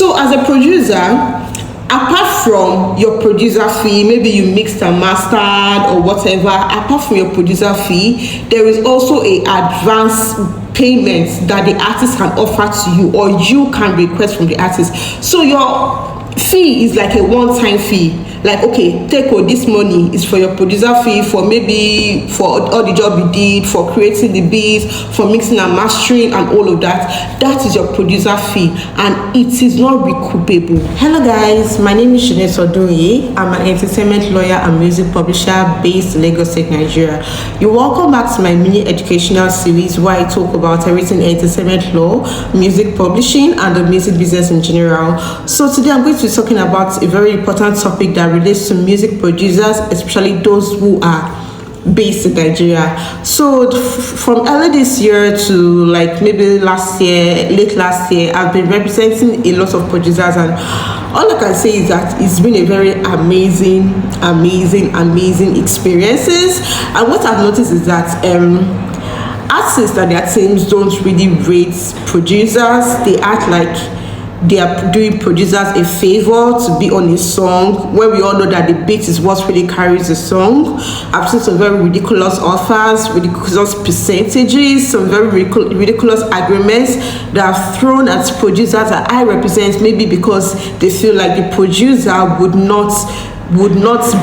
So as a producer, apart from your producer fee, maybe you mixed and mastered or whatever, apart from your producer fee, there is also a advance payment that the artist can offer to you, or you can request from the artist. So your fee is like a one-time fee. Like, okay, take this money is for your producer fee, for maybe for all the job you did, for creating the beats, for mixing and mastering and all of that. That is your producer fee, and it is not recoupable. Hello guys, my name is Shine Sodoye. I'm an entertainment lawyer and music publisher based in Lagos State, Nigeria. You're welcome back to my mini educational series where I talk about everything entertainment law, music publishing, and the music business in general. So today I'm going to be talking about a very important topic that relates to music producers, especially those who are based in Nigeria. So from early this year to like maybe last year, late last year, I've been representing a lot of producers, and all I can say is that it's been a very amazing experiences. And what I've noticed is that artists and their teams don't really rate producers. They act like they are doing producers a favor to be on a song, when we all know that the beat is what really carries the song. I've seen some very ridiculous offers, ridiculous percentages, some very ridiculous agreements that are thrown at producers that I represent, maybe because they feel like the producer would not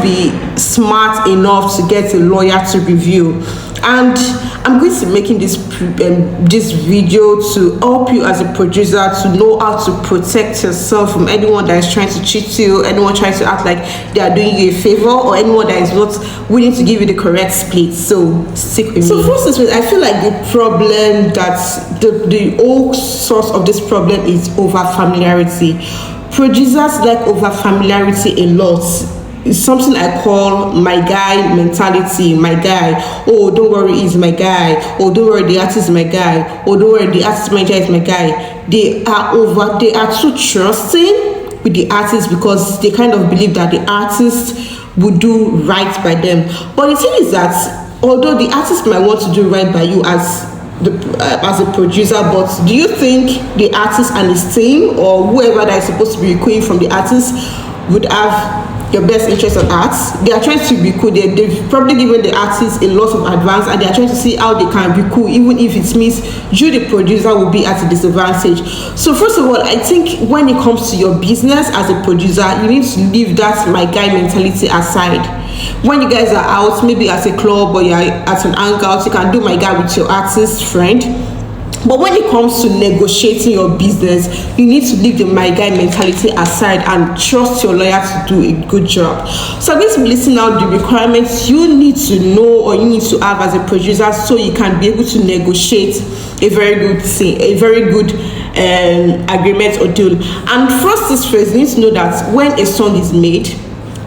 be smart enough to get a lawyer to review. And I'm going to be making this video to help you as a producer to know how to protect yourself from anyone that is trying to cheat you, anyone trying to act like they are doing you a favor, or anyone that is not willing to give you the correct split. So stick with me. So first things first, I feel like the problem that the whole source of this problem is over familiarity. Producers like over familiarity a lot. It's something I call my guy mentality. My guy, oh don't worry, he's my guy. Oh don't worry, the artist is my guy. Oh don't worry, the artist manager is my guy. They are too trusting with the artist because they kind of believe that the artist would do right by them. But the thing is that although the artist might want to do right by you as a producer, but do you think the artist and his team or whoever that is supposed to be recruiting from the artist would have your best interest at heart? They are trying to recruit. They've probably given the artist a lot of advance, and they are trying to see how they can recruit, even if it means you, the producer, will be at a disadvantage. So first of all, I think when it comes to your business as a producer, you need to leave that my guy mentality aside. When you guys are out, maybe at a club or you're at an hangout, you can do my guy with your artist friend. But when it comes to negotiating your business, you need to leave the my guy mentality aside and trust your lawyer to do a good job. So I'm going to be listing out the requirements you need to know or you need to have as a producer so you can be able to negotiate a very good thing, a very good agreement or deal. And first things first, you need to know that when a song is made,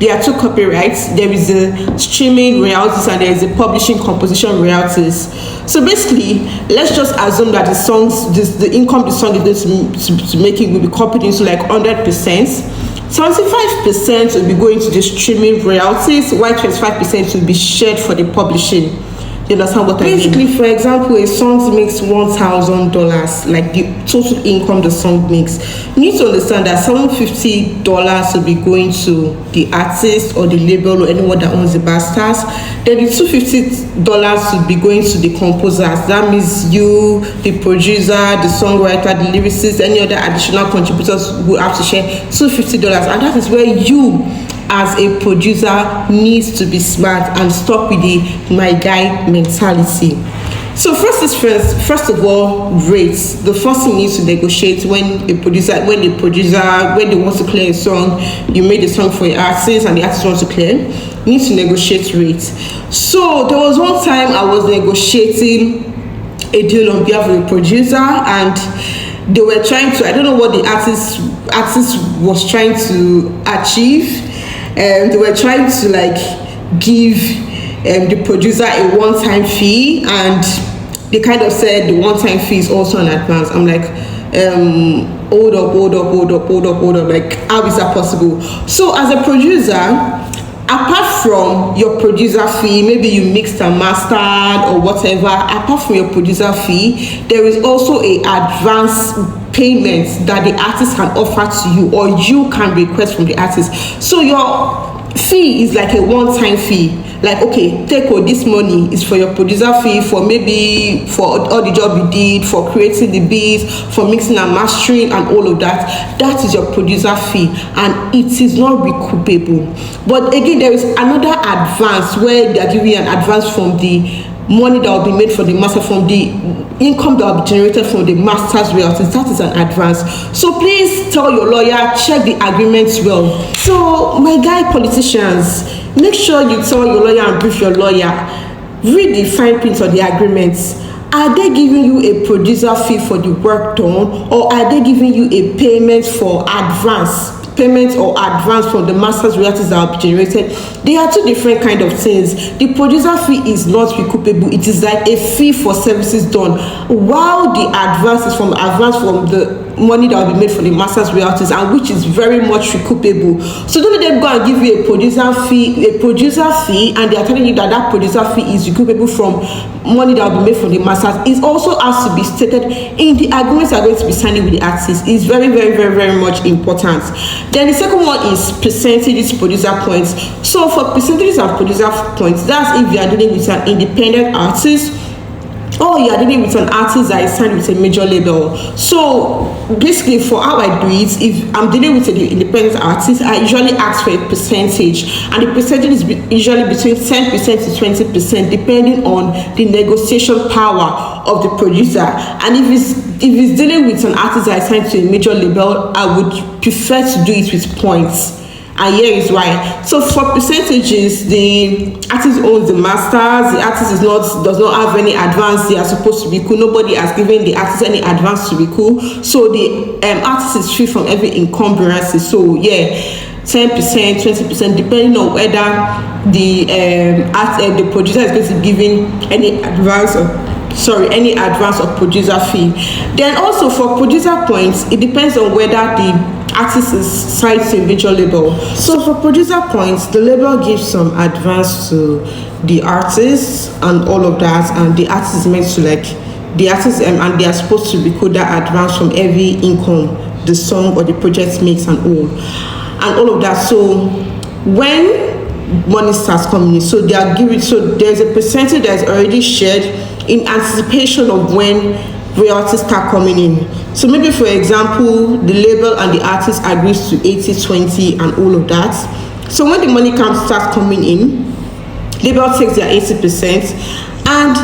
there are two copyrights. There is a streaming royalties and there is a publishing composition royalties. So basically, let's just assume that the income the song is going to making will be copied into like 100%. 75% will be going to the streaming royalties, while 25% will be shared for the publishing. You understand what I mean? Basically, for example, a song makes $1,000, like the total income the song makes. You need to understand that $750 will be going to the artist or the label or anyone that owns the masters. Then the $250 will be going to the composers. That means you, the producer, the songwriter, the lyricist, any other additional contributors who have to share $250. And that is where you, as a producer, needs to be smart and stop with the my guy mentality. So first of all, rates. The first thing you need to negotiate when they want to clear a song, you made a song for your artist and the artist wants to clear, you need to negotiate rates. So there was one time I was negotiating a deal on behalf of a producer, and they were trying to, I don't know what the artist was trying to achieve. They were trying to like give the producer a one-time fee, and they kind of said the one-time fee is also an advance. I'm like, hold up, like how is that possible? So as a producer, apart from your producer fee, maybe you mixed and mastered or whatever, apart from your producer fee, there is also a advance payments that the artist can offer to you, or you can request from the artist. So your fee is like a one-time fee. Like, okay, take this money is for your producer fee, for maybe for all the job you did, for creating the beats, for mixing and mastering and all of that. That is your producer fee, and it is not recoupable. But again, there is another advance where they are giving you an advance from the money that will be made for the master, from the income that will be generated from the master's royalties. That is an advance. So please tell your lawyer, check the agreements well. So my guy politicians, make sure you tell your lawyer and brief your lawyer. Read the fine print of the agreements. Are they giving you a producer fee for the work done, or are they giving you a payment for advance? Payment or advance from the master's royalties that are generated? They are two different kind of things. The producer fee is not recoupable. It is like a fee for services done, while the advance is from the money that will be made for the master's royalties, and which is very much recoupable. So don't let them go and give you a producer fee, and they are telling you that that producer fee is recoupable from money that will be made for the masters. It also has to be stated in the agreements you are going to be signing with the artist. It's very, very, very, very much important. Then the second one is percentages, producer points. So for percentages and producer points, that's if you are dealing with an independent artist, or you are dealing with an artist that is signed with a major label. So basically, for how I do it, if I'm dealing with an independent artist, I usually ask for a percentage, and the percentage is usually between 10% to 20%, depending on the negotiation power of the producer. And if it's dealing with an artist that is signed to a major label, I would prefer to do it with points. And here is why. So for percentages, the artist owns the masters. The artist does not have any advance. They are supposed to be cool. Nobody has given the artist any advance to be cool. So the artist is free from every encumbrance. So yeah, 10%, 20%, depending on whether the producer is going to be giving any advance or producer fee. Then also for producer points, it depends on whether the artist is signed to a major label. So for producer points, the label gives some advance to the artist and all of that, and the artist is meant to the artist and they are supposed to record that advance from every income the song or the project makes and all of that. So when money starts coming in, so they are giving, so there's a percentage that is already shared in anticipation of when royalties start coming in. So maybe, for example, the label and the artist agrees to 80-20 and all of that. So when the money starts coming in, label takes their 80%, and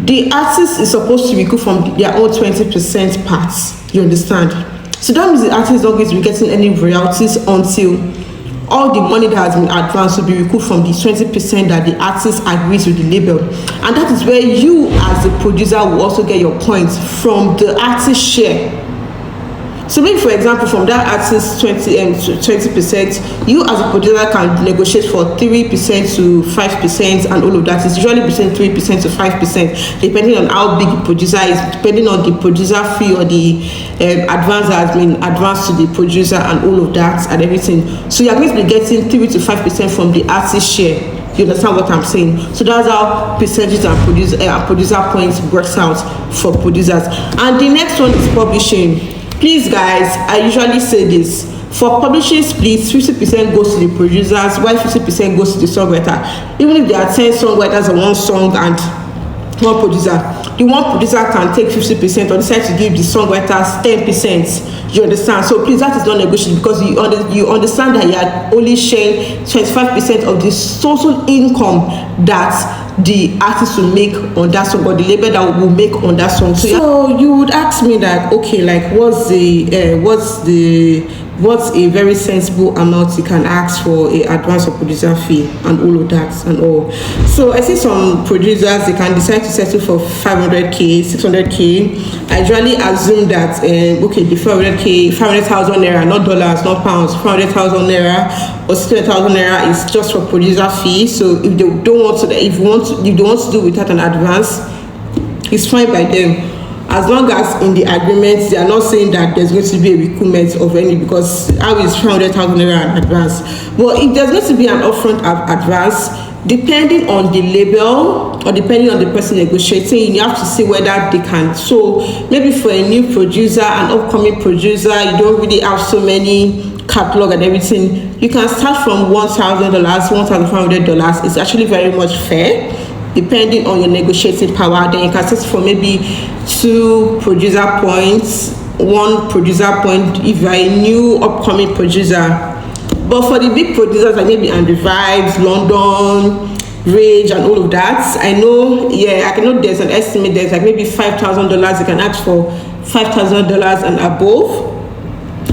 the artist is supposed to recoup from their own 20% parts. You understand? So that means the artist is not going to be getting any royalties until all the money that has been advanced will be recouped from the 20% that the artist agrees with the label. And that is where you as the producer will also get your points from the artist share. So maybe, for example, from that artist 20%, you as a producer can negotiate for 3% to 5% and all of that. It's usually between 3% to 5%, depending on how big the producer is, depending on the producer fee or the advance that has been advanced to the producer and all of that and everything. So you're going to be getting 3 to 5% from the artist share. You understand what I'm saying? So that's how percentages and producer points works out for producers. And the next one is publishing. Please guys, I usually say this, for publishing splits, 50% goes to the producers, while 50% goes to the songwriter. Even if there are 10 songwriters on one song and one producer, the one producer can take 50% or decide to give the songwriters 10%. You understand? So please, that is not negotiable, because you understand that you are only sharing 25% of the total income that the artist will make on that song, or the label that will make on that song. So you would ask me that, okay, like what's a very sensible amount you can ask for a advance or producer fee and all of that and all. So I see some producers, they can decide to settle for 500k, 600k. I usually assume that okay, the 500,000 naira, not dollars, not pounds, 500,000 naira or 600,000 naira is just for producer fee. So if they don't want to, if they want to do without an advance, it's fine by them. As long as in the agreements they are not saying that there's going to be a recoupment of any, because how is 500,000 naira an advance? But if there's going to be an upfront advance, depending on the label or depending on the person negotiating, you have to see whether they can. So maybe for a new producer, an upcoming producer, you don't really have so many catalog and everything, you can start from $1,000, $1,500. It's actually very much fair, depending on your negotiating power. Then you can start for maybe 2 producer points, 1 producer point if you're a new upcoming producer. But for the big producers like maybe Andrew Vibes, London, Rage, and all of that, I know, I know there's an estimate, there's like maybe $5,000. You can ask for $5,000 and above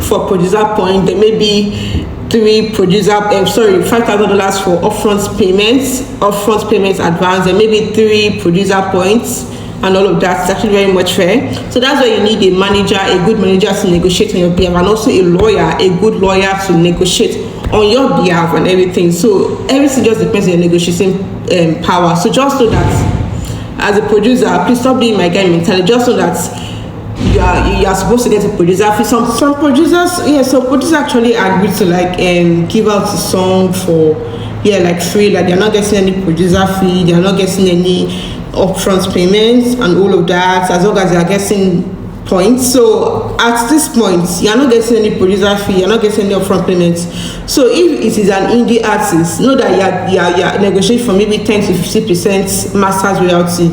for producer point. There may be 3 producer, $5,000 for upfront payments advance, and maybe 3 producer points and all of that. It's actually very much fair. So that's why you need a manager, a good manager to negotiate on your behalf, and also a lawyer, a good lawyer to negotiate on your behalf and everything. So everything just depends on your negotiating power. So just know that as a producer, please stop being my guy mentality. Just know that you are supposed to get a producer fee. Some producers actually agree to like give out a song for like free. Like they're not getting any producer fee, they're not getting any upfront payments and all of that, as long as they are getting points. So at this point, you're not getting any producer fee, you're not getting any upfront payments. So if it is an indie artist, know that you're negotiating for maybe 10 to 50% masters royalty,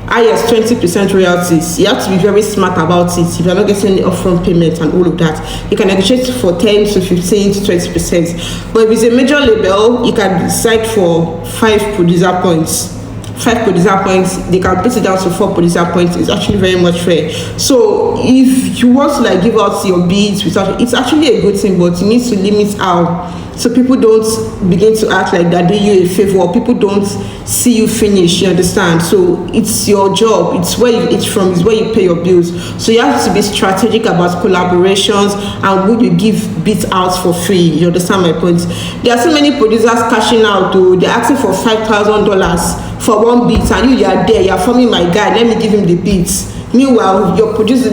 highest 20% royalties. You have to be very smart about it. If you're not getting any upfront payment and all of that, you can negotiate for 10 to 15 to 20%. But if it's a major label, you can decide for 5 producer points. 5 producer points, they can put it down to 4 producer points. It's actually very much fair. So if you want to like give out your beats without, it's actually a good thing, but you need to limit out so people don't begin to act like they're doing you a favor, or people don't see you finish, you understand? So it's your job, it's where you eat from, it's where you pay your bills. So you have to be strategic about collaborations and would you give beats out for free. You understand my point? There are so many producers cashing out, though. They're asking for $5,000 for 1 beat, and you are there, you're forming my guy, let me give him the beats. Meanwhile, your producer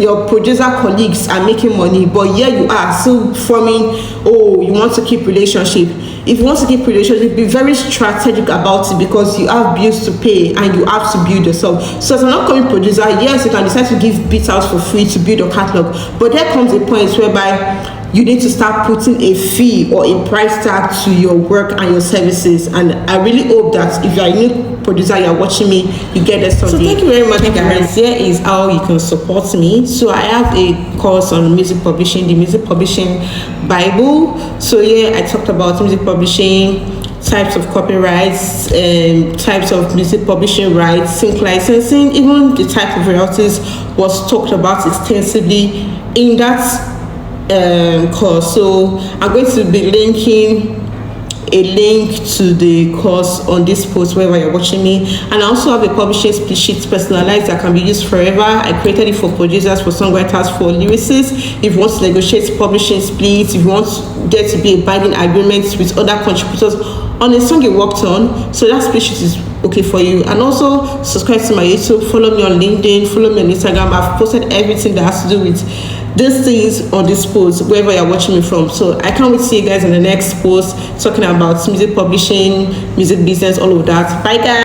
colleagues are making money, but here you are still forming, you want to keep relationship. If you want to keep relationship, be very strategic about it, because you have bills to pay and you have to build yourself. So as an upcoming producer, yes, you can decide to give beats out for free to build your catalog, but there comes a point whereby you need to start putting a fee or a price tag to your work and your services. And I really hope that if you're a new producer, you're watching me, you get this. So thank you very much, guys. Here is how you can support me. So I have a course on music publishing, the Music Publishing Bible. So I talked about music publishing, types of copyrights, types of music publishing rights, sync licensing, even the type of royalties was talked about extensively in that course. So I'm going to be linking a link to the course on this post wherever you're watching me, and I also have a publishing split sheet personalized that can be used forever. I created it for producers, for songwriters, for lyricists. If you want to negotiate publishing splits, if you want there to be a binding agreement with other contributors on a song you worked on, so that split sheet is okay for you. And also subscribe to my YouTube, follow me on LinkedIn, follow me on Instagram. I've posted everything that has to do with these things on this post wherever you're watching me from. So I can't wait to see you guys in the next post talking about music publishing, music business, all of that. Bye guys.